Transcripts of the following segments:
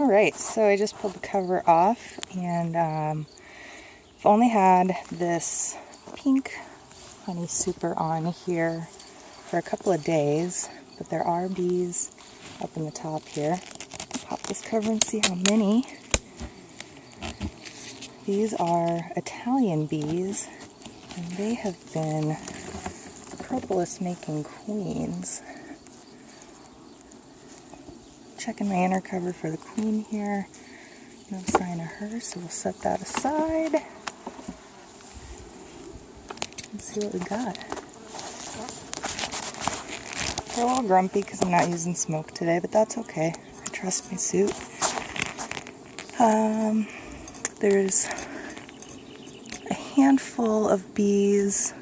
Alright, so I just pulled the cover off, and I've only had this pink honey super on here for a couple of days, but there are bees up in the top here. Pop this cover and see how many. These are Italian bees, and they have been propolis making queens. Checking my inner cover for the queen here. No sign of her, so we'll set that aside and see what we got. They're a little grumpy because I'm not using smoke today, but that's okay. I trust my suit. There's a handful of bees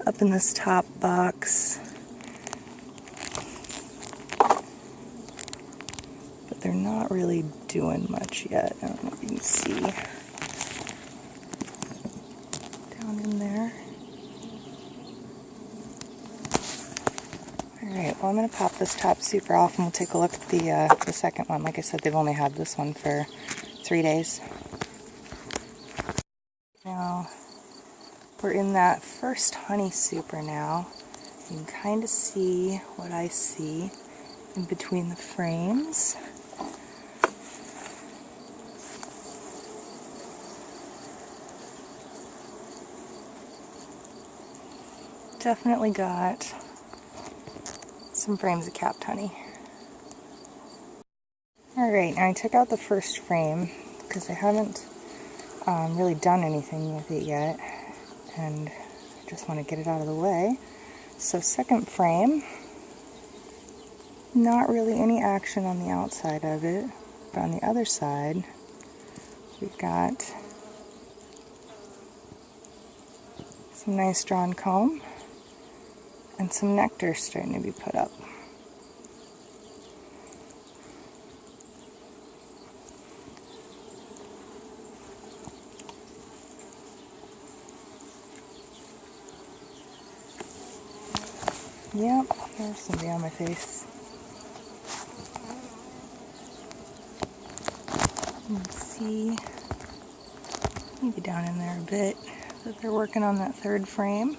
up in this top box, but they're not really doing much yet. I don't know if you can see down in there. Alright, well, I'm going to pop this top super off and we'll take a look at the second one. Like I said, they've only had this one for 3 days. Now, we're in that first honey super now. You can kind of see what I see in between the frames. Definitely got some frames of capped honey. Alright, now I took out the first frame because I haven't really done anything with it yet, and I just want to get it out of the way. So second frame, not really any action on the outside of it, but on the other side we've got some nice drawn comb and some nectar starting to be put up. Yep, there's somebody on my face. You can see, maybe down in there a bit, that they're working on that third frame.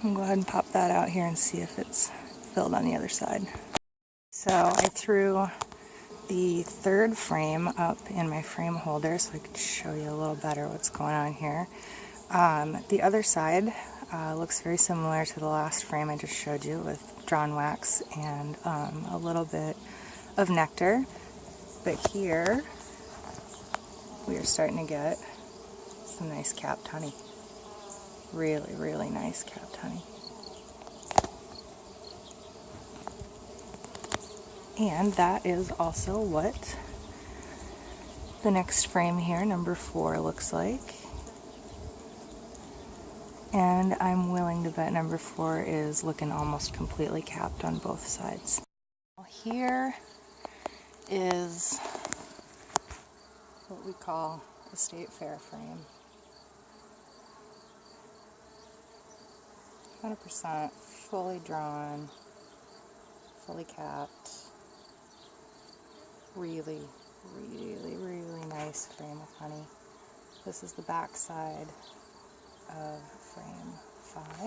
I'm going to go ahead and pop that out here and see if it's filled on the other side. So I threw the third frame up in my frame holder so I could show you a little better what's going on here. The other side looks very similar to the last frame I just showed you, with drawn wax and a little bit of nectar. But here we are starting to get some nice capped honey. Really, really nice capped honey. And that is also what the next frame here, number 4, looks like. And I'm willing to bet number 4 is looking almost completely capped on both sides. Here is what we call a state fair frame. 100% fully drawn, fully capped. Really, really, really nice frame of honey. This is the back side of frame 5,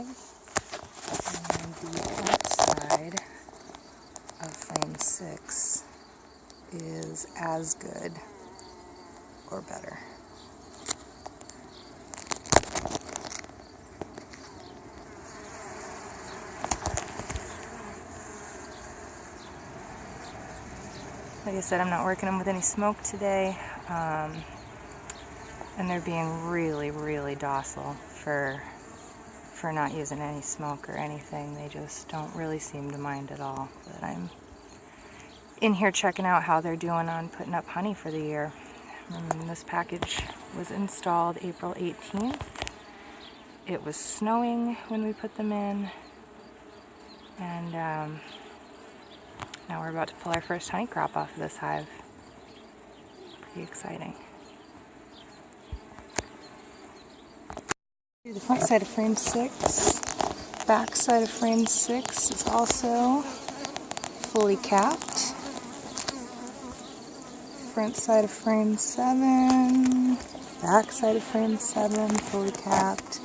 and the outside of frame 6 is as good or better. Like I said, I'm not working them with any smoke today, and they're being really, really docile for not using any smoke or anything. They just don't really seem to mind at all. But I'm in here checking out how they're doing on putting up honey for the year. This package was installed April 18th. It was snowing when we put them in, and now we're about to pull our first honey crop off of this hive. Pretty exciting. The front side of frame 6, back side of frame 6 is also fully capped. Front side of frame 7, back side of frame 7, fully capped.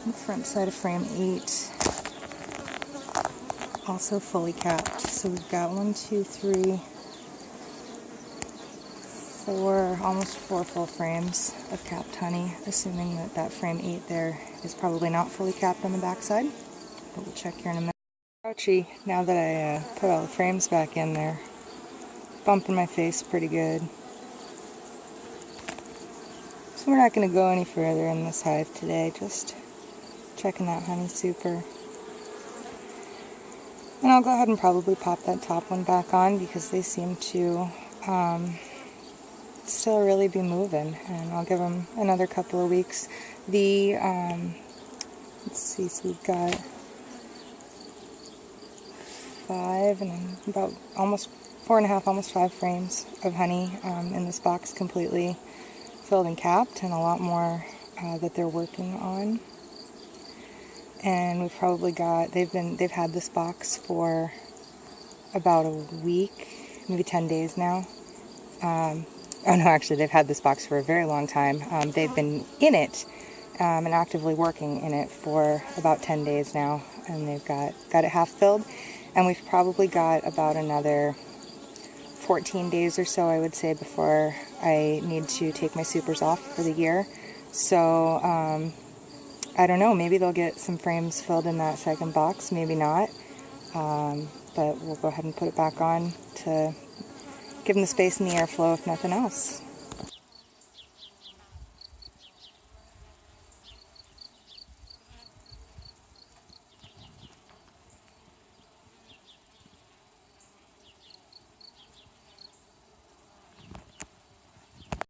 And front side of frame 8, also fully capped. So we've got 1, 2, 3, 4, almost 4 full frames of capped honey, assuming that that frame 8 there is probably not fully capped on the back side, but we'll check here in a minute. Ouchie, now that I put all the frames back in there, bumping my face pretty good. So we're not going to go any further in this hive today, just checking that honey super. And I'll go ahead and probably pop that top one back on because they seem to still really be moving, and I'll give them another couple of weeks. The, let's see, so we've got 5 and then about almost 4.5, almost 5 frames of honey in this box, completely filled and capped, and a lot more that they're working on. And we've probably got, they've had this box for about a week, maybe 10 days now. Oh no, actually they've had this box for a very long time. They've been in it and actively working in it for about 10 days now, and they've got it half filled, and we've probably got about another 14 days or so, I would say, before I need to take my supers off for the year. So I don't know, maybe they'll get some frames filled in that second box, maybe not, but we'll go ahead and put it back on to give them the space and the airflow if nothing else.